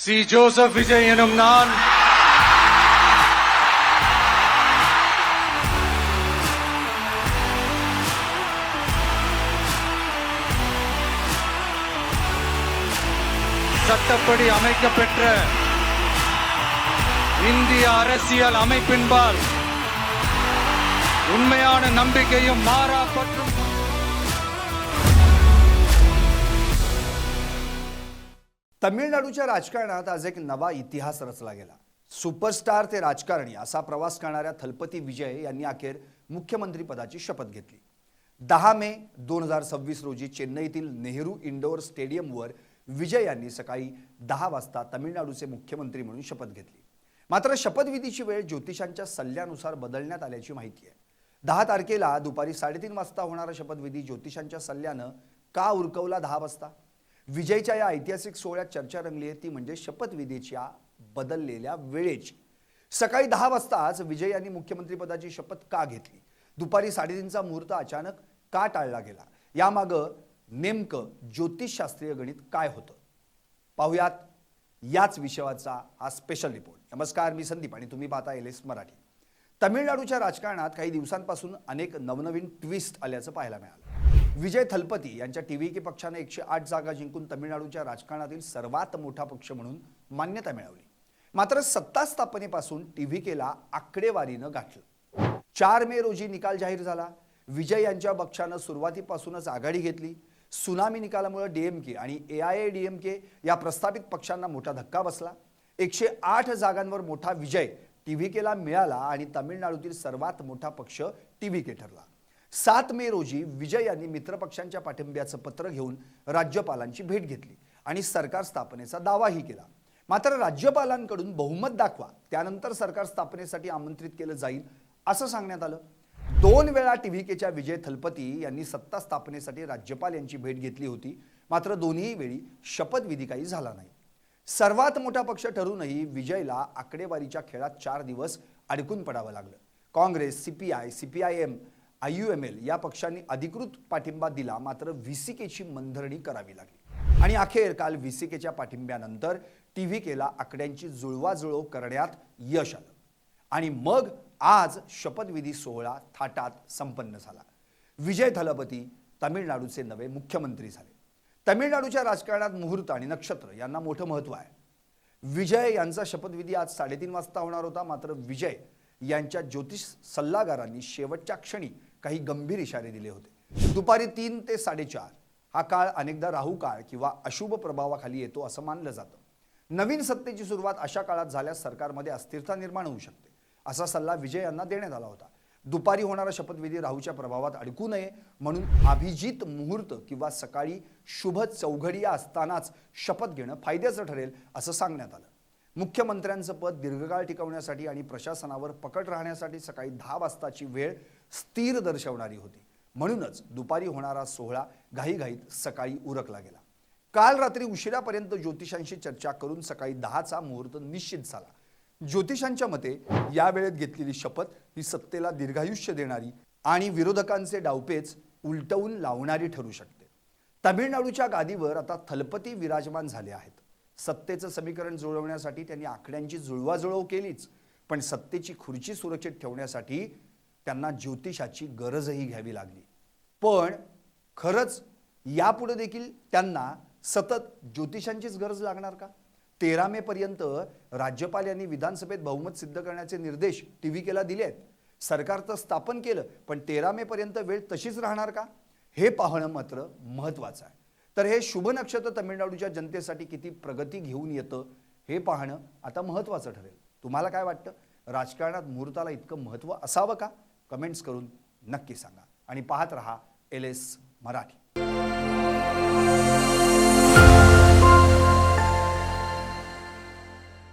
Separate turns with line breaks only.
C Joseph Vijay எனும் நான் சட்டப்படி அமைக்கப்பெற்ற இந்திய அரசியல் அமைப்பின்பால் உண்மையான நம்பிக்கையும் மாறா பற்றும்
तमिळनाडूच्या राजकारणात आज एक नवा इतिहास रचला गेला। सुपरस्टार ते राजकारणी असा प्रवास करणाऱ्या थलपती विजय यांनी अखेर मुख्यमंत्री पदाची शपथ घेतली। 10 मे 2026 रोजी चेन्नईतील नेहरू इंडोर स्टेडियमवर विजय यांनी सकाळी 10 वाजता तमिळनाडूचे मुख्यमंत्री म्हणून शपथ घेतली। मात्र शपथविधीची वेळ ज्योतिषांच्या सल्ल्यानुसार बदलण्यात आल्याची माहिती आहे। 10 तारखेला दुपारी 3:30 वाजता होणारा शपथविधी ज्योतिषांच्या सल्ल्याने का उरकवला 10 वाजता? विजयच्या या ऐतिहासिक सोहळ्यात चर्चा रंगली आहे ती म्हणजे शपथविधीच्या बदललेल्या वेळेची। सकाळी 10 वाजताच विजय यांनी मुख्यमंत्री पदाची शपथ का घेतली? दुपारी 3:30चा मुहूर्त अचानक का टाळला गेला? यामागे नेमकं ज्योतिषशास्त्रीय गणित काय होतं? पाहुयात याच विषयाचा हा स्पेशल रिपोर्ट। नमस्कार, मी संदीप आणि तुम्ही पाहता एलएस मराठी। तमिळनाडूच्या राजकारणात काही दिवसांपासून अनेक नवनवीन ट्विस्ट आल्याचं पाहायला मिळालं। विजय थलपती यांच्या टीव्हीके पक्षाने 108 जागा जिंकून तमिळनाडूच्या राजकारणातील सर्वात मोठा पक्ष म्हणून मान्यता मिळवली। मात्र सत्ता स्थापनेपासून टीव्हीकेला आकडेवारीनं गाठलं। 4 मे रोजी निकाल जाहीर झाला। विजय यांच्या पक्षाने सुरुवातीपासूनच आघाडी घेतली। सुनामी निकालामुळे डीएमके आणि एआयएडीएमके या प्रस्थापित पक्षांना मोठा धक्का बसला। 108 जागांवर मोठा विजय टीव्हीकेला मिळाला आणि तमिळनाडूतील सर्वात मोठा पक्ष टीव्हीके ठरला। 7 मे रोजी विजय यांनी मित्रपक्षांच्या पाठिंब्याचं पत्र घेऊन राज्यपालांची भेट घेतली आणि सरकार स्थापनेचा दावाही केला। मात्र राज्यपालांकडून बहुमत दाखवा त्यानंतर सरकार स्थापनेसाठी आमंत्रित केलं जाईल असं सांगण्यात आलं। 2 वेळा टीव्हीकेच्या विजय थलपती यांनी सत्ता स्थापनेसाठी राज्यपाल यांची भेट घेतली होती। मात्र दोन्ही वेळी शपथविधी काही झाला नाही। सर्वात मोठा पक्ष ठरूनही विजयला आकडेवारीच्या खेळात 4 दिवस अडकून पडावं लागलं। काँग्रेस, सीपीआय, सीपीआयएम, आययूएमएल या पक्षांनी अधिकृत पाठिंबा दिला, मात्र व्हीसीकेची मनधरणी करावी लागली आणि अखेर काल व्हीसीकेच्या पाठिंब्यानंतर टीव्हीकेला आकड्यांची जुळवाजुळव करण्यात यश आलं आणि मग आज शपथविधी सोहळा थाटात संपन्न झाला। विजय थलपती तमिळनाडूचे नवे मुख्यमंत्री झाले। तमिळनाडूच्या राजकारणात मुहूर्त आणि नक्षत्र यांना मोठं महत्त्व आहे। विजय यांचा शपथविधी आज 3:30 वाजता होणार होता, मात्र विजय यांच्या ज्योतिष सल्लागारांनी शेवटच्या क्षणी काही गंभीर इशारे दिले होते। दुपारी 3 ते 4:30 हा काळ अनेकदा राहू काळ किंवा अशुभ प्रभावाखाली येतो असं मानलं जातं। नवीन सत्तेची सुरुवात अशा काळात झाल्यास सरकारमध्ये अस्थिरता निर्माण होऊ शकते असा सल्ला विजय यांना देण्यात आला होता। दुपारी होणारा शपथविधी राहूच्या प्रभावात अडकू नये म्हणून अभिजित मुहूर्त किंवा सकाळी शुभ चौघडी असतानाच शपथ घेणं फायद्याचं ठरेल असं सांगण्यात आलं। मुख्यमंत्र्यांचं पद दीर्घकाळ टिकवण्यासाठी आणि प्रशासनावर पकड राहण्यासाठी सकाळी 10 वाजताची वेळ स्थिर दर्शवणारी होती। म्हणूनच दुपारी होणारा सोहळा घाईघाईत सकाळी उरकला गेला। काल रात्री उशिरापर्यंत ज्योतिषांशी चर्चा करून सकाळी 10चा मुहूर्त निश्चित झाला। ज्योतिषांच्या मते या वेळेत घेतलेली शपथ ही सत्तेला दीर्घायुष्य देणारी आणि विरोधकांचे डावपेच उलटवून लावणारी ठरू शकते। तमिळनाडूच्या गादीवर आता थलपती विराजमान झाले आहेत। सत्तेचं समीकरण जुळवण्यासाठी त्यांनी आकड्यांची जुळवाजुळव केलीच, पण सत्तेची खुर्ची सुरक्षित ठेवण्यासाठी त्यांना ज्योतिषाची गरजही घ्यावी लागली। पण खरंच यापुढे देखील त्यांना सतत ज्योतिषांचीच गरज लागणार का? 13 मे पर्यंत राज्यपाल यांनी विधानसभेत बहुमत सिद्ध करण्याचे निर्देश टीव्हीकेला दिले आहेत। सरकार तर स्थापन केलं, पण 13 मे पर्यंत वेळ तशीच राहणार का? हे पाहणं मात्र महत्त्वाचं आहे। तर हे शुभ नक्षत्र तमिळनाडूच्या जनतेसाठी किती प्रगती घेऊन येतं हे पाहणं आता महत्त्वाचं ठरेल। तुम्हाला काय वाटतं? राजकारणात मुहूर्ताला इतकं महत्त्व असावं का? कमेंट्स करून नक्की सांगा आणि पाहत रहा एलएस मराठी।